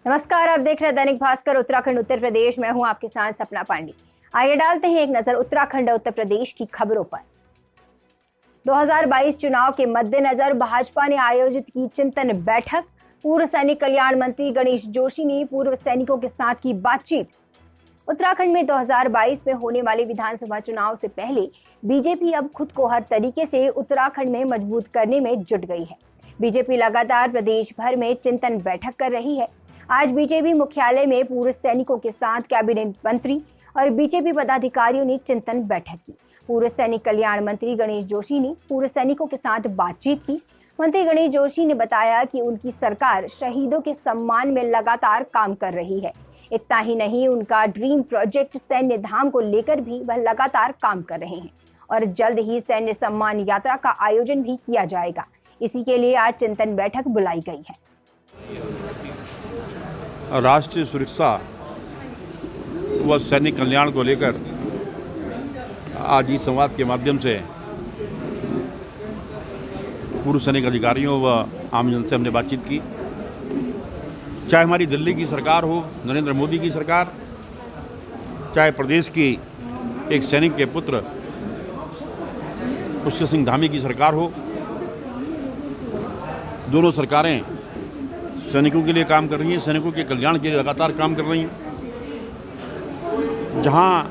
नमस्कार, आप देख रहे हैं दैनिक भास्कर उत्तराखंड उत्तर प्रदेश। मैं हूं आपके साथ सपना पांडे। आइए डालते हैं एक नजर उत्तराखंड और उत्तर प्रदेश की खबरों पर। 2022 चुनाव के मद्देनजर भाजपा ने आयोजित की चिंतन बैठक। पूर्व सैनिक कल्याण मंत्री गणेश जोशी ने पूर्व सैनिकों के साथ की बातचीत। उत्तराखंड में 2022 में होने वाले विधानसभा चुनाव से पहले बीजेपी अब खुद को हर तरीके से उत्तराखंड में मजबूत करने में जुट गई है। बीजेपी लगातार प्रदेश भर में चिंतन बैठक कर रही है। आज बीजेपी मुख्यालय में पूर्व सैनिकों के साथ कैबिनेट मंत्री और बीजेपी पदाधिकारियों ने चिंतन बैठक की। पूर्व सैनिक कल्याण मंत्री गणेश जोशी ने पूर्व सैनिकों के साथ बातचीत की। मंत्री गणेश जोशी ने बताया कि उनकी सरकार शहीदों के सम्मान में लगातार काम कर रही है। इतना ही नहीं, उनका ड्रीम प्रोजेक्ट सैन्य धाम को लेकर भी वह लगातार काम कर रहे हैं और जल्द ही सैन्य सम्मान यात्रा का आयोजन भी किया जाएगा। इसी के लिए आज चिंतन बैठक बुलाई गई है। राष्ट्रीय सुरक्षा व सैनिक कल्याण को लेकर आज इस संवाद के माध्यम से पूर्व सैनिक अधिकारियों व आम जन से हमने बातचीत की। चाहे हमारी दिल्ली की सरकार हो, नरेंद्र मोदी की सरकार, चाहे प्रदेश की एक सैनिक के पुत्र पुष्कर सिंह धामी की सरकार हो, दोनों सरकारें सैनिकों के लिए काम कर रही हैं, सैनिकों के कल्याण के लिए लगातार काम कर रही हैं। जहां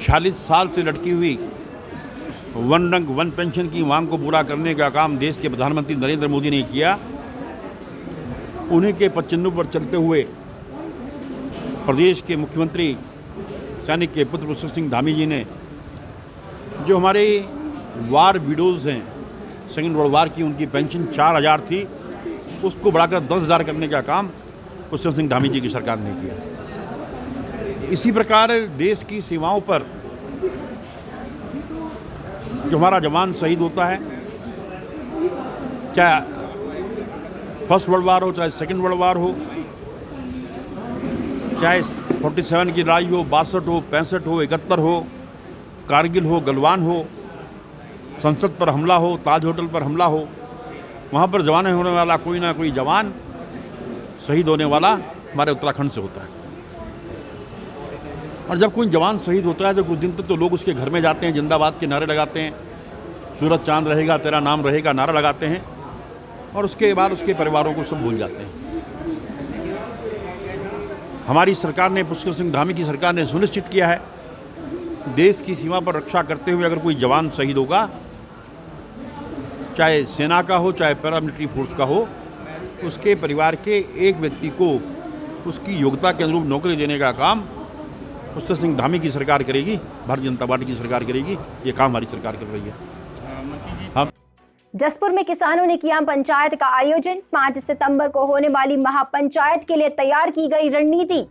46 साल से लटकी हुई वन रंग वन पेंशन की मांग को पूरा करने का काम देश के प्रधानमंत्री नरेंद्र मोदी ने किया, उन्हीं के पच्चीनों पर चलते हुए प्रदेश के मुख्यमंत्री सैनिक के पुत्र पुष्कर सिंह धामी जी ने जो हमारे वार विडोज़ हैं, सेकेंड वर्ल्ड वार की उनकी पेंशन 4000 थी, उसको बढ़ाकर 10,000 करने का काम पुष्कर सिंह धामी जी की सरकार ने किया। इसी प्रकार देश की सीमाओं पर जो हमारा जवान शहीद होता है, चाहे फर्स्ट वर्ल्ड वार हो, चाहे सेकेंड वर्ल्ड वार हो, चाहे 47 की लड़ाई हो, 62 हो, 65 हो, 71 हो, कारगिल हो, गलवान हो, संसद पर हमला हो, ताज होटल पर हमला हो, वहाँ पर जवान होने वाला कोई ना कोई जवान शहीद होने वाला हमारे उत्तराखंड से होता है। और जब कोई जवान शहीद होता है तो कुछ दिन तक तो लोग उसके घर में जाते हैं, जिंदाबाद के नारे लगाते हैं, सूरज चांद रहेगा तेरा नाम रहेगा नारा लगाते हैं, और उसके बाद उसके परिवारों को सब भूल जाते हैं। हमारी सरकार ने, पुष्कर सिंह धामी की सरकार ने सुनिश्चित किया है, देश की सीमा पर रक्षा करते हुए अगर कोई जवान शहीद होगा, चाहे सेना का हो, चाहे पैरामिलिट्री फोर्स का हो, उसके परिवार के एक व्यक्ति को उसकी योग्यता के अनुरूप नौकरी देने का काम पुष्कर सिंह धामी की सरकार करेगी, भारतीय जनता पार्टी की सरकार करेगी। ये काम हमारी सरकार कर रही है। हम जसपुर में किसानों ने किया पंचायत का आयोजन। 5 सितंबर को होने वाली महापंचायत के लिए तैयार की गई रणनीति।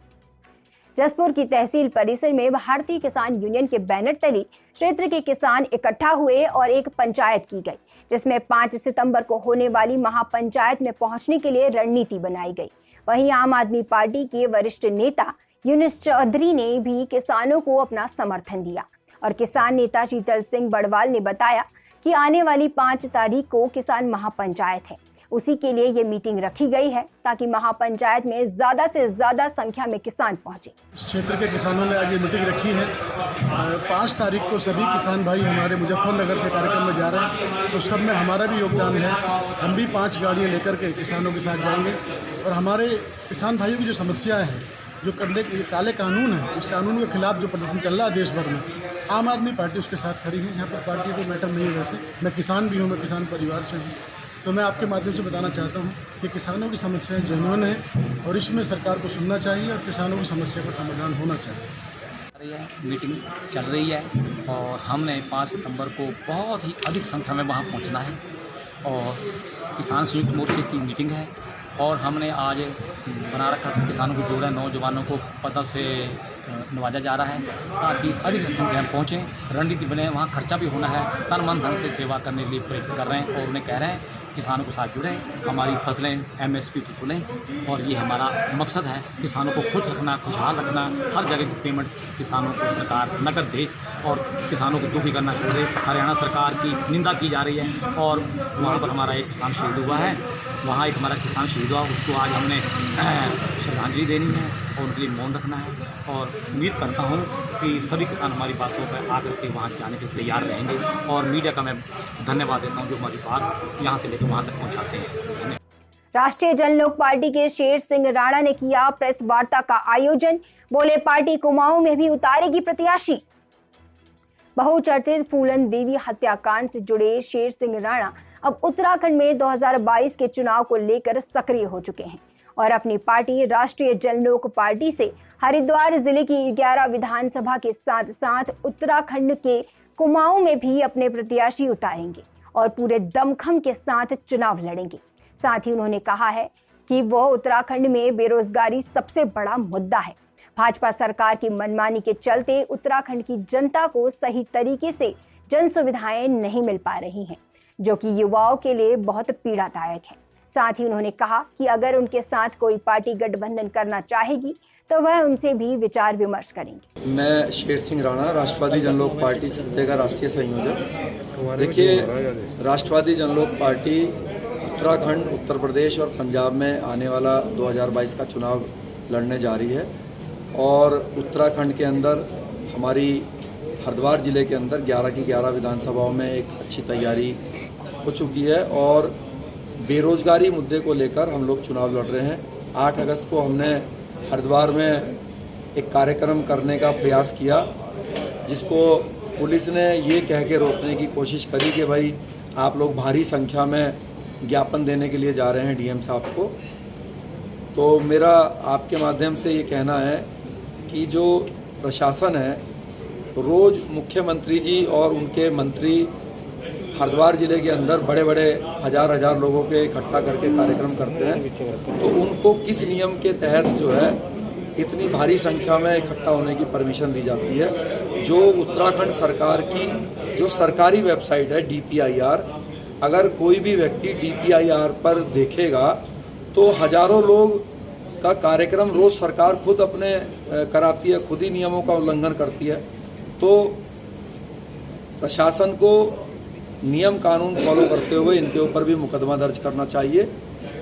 जसपुर की तहसील परिसर में भारतीय किसान यूनियन के बैनर तले क्षेत्र के किसान इकट्ठा हुए और एक पंचायत की गई, जिसमें 5 सितंबर को होने वाली महापंचायत में पहुंचने के लिए रणनीति बनाई गई। वहीं आम आदमी पार्टी के वरिष्ठ नेता यूनुस चौधरी ने भी किसानों को अपना समर्थन दिया और किसान नेता शीतल सिंह बड़वाल ने बताया कि आने वाली 5 तारीख को किसान महापंचायत है, उसी के लिए ये मीटिंग रखी गई है ताकि महापंचायत में ज्यादा से ज्यादा संख्या में किसान पहुंचे। इस क्षेत्र के किसानों ने आज ये मीटिंग रखी है। 5 तारीख को सभी किसान भाई हमारे मुजफ्फरनगर के कार्यक्रम में जा रहे हैं, तो सब में हमारा भी योगदान है। हम भी 5 गाड़ियाँ लेकर के किसानों के साथ जाएंगे और हमारे किसान भाइयों की जो समस्याएँ हैं, जो काले कानून है, इस कानून के खिलाफ जो प्रदर्शन चल रहा है देश भर में, आम आदमी पार्टी उसके साथ खड़ी है। यहाँ पर पार्टी को मैटर नहीं है। वैसे मैं किसान भी हूँ, मैं किसान परिवार से हूँ, तो मैं आपके माध्यम से बताना चाहता हूँ कि किसानों की समस्याएं जेन्युइन है और इसमें सरकार को सुनना चाहिए और किसानों की समस्या का समाधान होना चाहिए। मीटिंग चल रही है और हमने 5 सितंबर को बहुत ही अधिक संख्या में वहाँ पहुँचना है और किसान संयुक्त मोर्चे की मीटिंग है और हमने आज बना रखा था किसानों को जोड़ा, नौजवानों को पदों से नवाजा जा रहा है ताकि अधिक संख्या में पहुँचें, रणनीति बने। वहाँ खर्चा भी होना है, तन मन धन से सेवा करने के लिए प्रेरित कर रहे हैं और उन्हें कह रहे हैं किसानों के साथ जुड़ें, हमारी फसलें MSP पर तुलें और ये हमारा मकसद है, किसानों को खुश रखना, खुशहाल रखना। हर जगह की पेमेंट किसानों को सरकार नकद दे और किसानों को दुखी करना छोड़ दे। हरियाणा सरकार की निंदा की जा रही है और वहाँ पर हमारा एक किसान शहीद हुआ है, वहाँ एक हमारा किसान शहीद हुआ, उसको आज हमने श्रद्धांजलि देनी है और उनके लिए मौन रखना है। और उम्मीद करता हूँ कि सभी किसान हमारी बातों पर आकर के वहाँ जाने के तैयार रहेंगे और मीडिया का मैं धन्यवाद देता हूँ जो हमारी बात यहाँ से लेकर वहाँ तक पहुँचाते हैं। धन्यवाद। राष्ट्रीय जनलोक पार्टी के शेर सिंह राणा ने किया प्रेस वार्ता का आयोजन, बोले पार्टी कुमाऊं में भी उतारेगी प्रत्याशी। बहुचर्चित फूलन देवी हत्याकांड से जुड़े शेर सिंह राणा अब उत्तराखंड में 2022 के चुनाव को लेकर सक्रिय हो चुके हैं और अपनी पार्टी राष्ट्रीय जनलोक पार्टी से हरिद्वार जिले की 11 विधानसभा के साथ साथ उत्तराखंड के कुमाऊं में भी अपने प्रत्याशी उतारेंगे और पूरे दमखम के साथ चुनाव लड़ेंगे। साथ ही उन्होंने कहा है कि वो उत्तराखंड में बेरोजगारी सबसे बड़ा मुद्दा है। भाजपा सरकार की मनमानी के चलते उत्तराखंड की जनता को सही तरीके से जन सुविधाएं नहीं मिल पा रही हैं, जो कि युवाओं के लिए बहुत पीड़ादायक है। साथ ही उन्होंने कहा कि अगर उनके साथ कोई पार्टी गठबंधन करना चाहेगी तो वह उनसे भी विचार विमर्श करेंगे। मैं शेर सिंह राणा, राष्ट्रवादी जनलोक पार्टी सत्ते का राष्ट्रीय संयोजक। देखिए, राष्ट्रवादी जनलोक पार्टी उत्तराखंड, उत्तर प्रदेश और पंजाब में आने वाला 2022 का चुनाव लड़ने जा रही है और उत्तराखंड के अंदर हमारी हरिद्वार ज़िले के अंदर 11 की 11 विधानसभाओं में एक अच्छी तैयारी हो चुकी है और बेरोजगारी मुद्दे को लेकर हम लोग चुनाव लड़ रहे हैं। 8 अगस्त को हमने हरिद्वार में एक कार्यक्रम करने का प्रयास किया, जिसको पुलिस ने ये कह के रोकने की कोशिश करी कि भाई आप लोग भारी संख्या में ज्ञापन देने के लिए जा रहे हैं डीएम साहब को। तो मेरा आपके माध्यम से ये कहना है कि जो प्रशासन है, रोज़ मुख्यमंत्री जी और उनके मंत्री हरिद्वार ज़िले के अंदर बड़े बड़े हजार लोगों के इकट्ठा करके कार्यक्रम करते हैं, तो उनको किस नियम के तहत जो है इतनी भारी संख्या में इकट्ठा होने की परमिशन दी जाती है। जो उत्तराखंड सरकार की जो सरकारी वेबसाइट है DPIR, अगर कोई भी व्यक्ति DPIR पर देखेगा तो हजारों लोग का कार्यक्रम रोज़ सरकार खुद अपने कराती है, खुद ही नियमों का उल्लंघन करती है। तो प्रशासन को नियम कानून फॉलो करते हुए इनके ऊपर भी मुकदमा दर्ज करना चाहिए,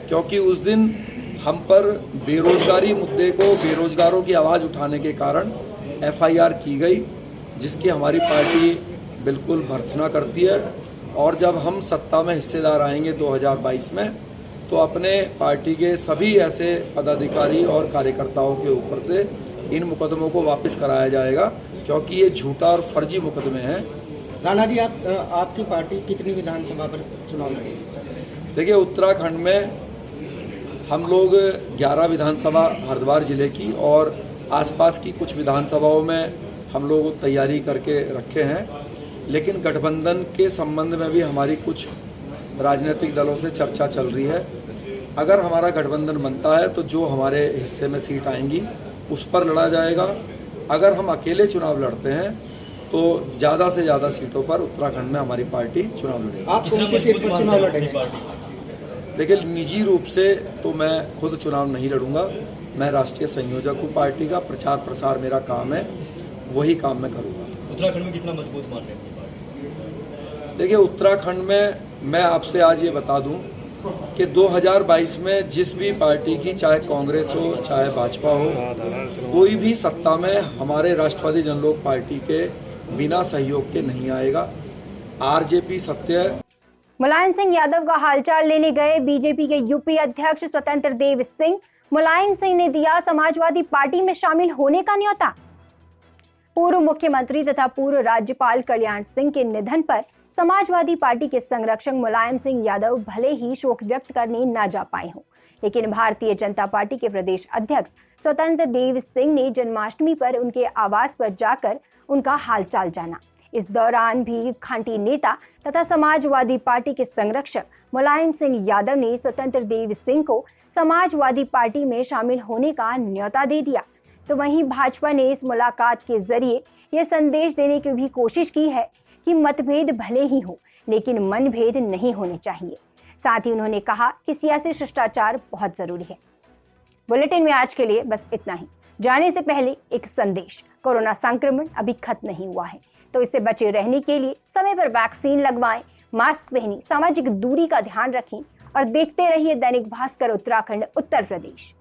क्योंकि उस दिन हम पर बेरोजगारी मुद्दे को, बेरोजगारों की आवाज़ उठाने के कारण FIR की गई, जिसकी हमारी पार्टी बिल्कुल भर्त्सना करती है। और जब हम सत्ता में हिस्सेदार आएंगे 2022 में, तो अपने पार्टी के सभी ऐसे पदाधिकारी और कार्यकर्ताओं के ऊपर से इन मुकदमों को वापस कराया जाएगा, क्योंकि ये झूठा और फर्जी मुकदमे हैं। राणा जी, आपकी पार्टी कितनी विधानसभा पर चुनाव लड़ेगी? देखिए, उत्तराखंड में हम लोग 11 विधानसभा हरिद्वार ज़िले की और आसपास की कुछ विधानसभाओं में हम लोग तैयारी करके रखे हैं, लेकिन गठबंधन के संबंध में भी हमारी कुछ राजनीतिक दलों से चर्चा चल रही है। अगर हमारा गठबंधन बनता है तो जो हमारे हिस्से में सीट आएंगी उस पर लड़ा जाएगा। अगर हम अकेले चुनाव लड़ते हैं तो ज़्यादा से ज़्यादा सीटों पर उत्तराखंड में हमारी पार्टी चुनाव लड़ेगी। आप कौन सी सीट पर चुनाव लड़ेंगे? देखिए, निजी रूप से तो मैं खुद चुनाव नहीं लड़ूंगा। मैं राष्ट्रीय संयोजक हूँ पार्टी का, प्रचार प्रसार मेरा काम है, वही काम मैं करूँगा। उत्तराखंड में कितना मजबूत मान रहे हैं? देखिए, उत्तराखंड में मैं आपसे आज ये बता दूं कि 2022 में जिस भी पार्टी की, चाहे कांग्रेस हो चाहे भाजपा हो, कोई भी सत्ता में हमारे राष्ट्रवादी जनलोक पार्टी के बिना सहयोग के नहीं आएगा। RJP सत्य है। मुलायम सिंह यादव का हालचाल लेने गए बीजेपी के यूपी अध्यक्ष स्वतंत्र देव सिंह। मुलायम सिंह ने दिया समाजवादी पार्टी में शामिल होने का न्योता। पूर्व मुख्यमंत्री तथा पूर्व राज्यपाल कल्याण सिंह के निधन पर समाजवादी पार्टी के संरक्षक मुलायम सिंह यादव भले ही शोक व्यक्त करने न जा पाए हों, लेकिन भारतीय जनता पार्टी के प्रदेश अध्यक्ष स्वतंत्र देव सिंह ने जन्माष्टमी पर उनके आवास पर जाकर उनका हालचाल जाना। इस दौरान भी खांटी नेता तथा समाजवादी पार्टी के संरक्षक मुलायम सिंह यादव ने स्वतंत्र देव सिंह को समाजवादी पार्टी में शामिल होने का न्योता दे दिया। तो वहीं भाजपा ने इस मुलाकात के जरिए यह संदेश देने की भी कोशिश की है कि मतभेद भले ही हो, लेकिन मनभेद नहीं होने चाहिए। साथ ही उन्होंने कहा कि सियासी शिष्टाचार बहुत जरूरी है। बुलेटिन में आज के लिए बस इतना ही। जाने से पहले एक संदेश, कोरोना संक्रमण अभी खत्म नहीं हुआ है, तो इससे बचे रहने के लिए समय पर वैक्सीन लगवाएं, मास्क पहनें, सामाजिक दूरी का ध्यान रखें और देखते रहिए दैनिक भास्कर उत्तराखंड उत्तर प्रदेश।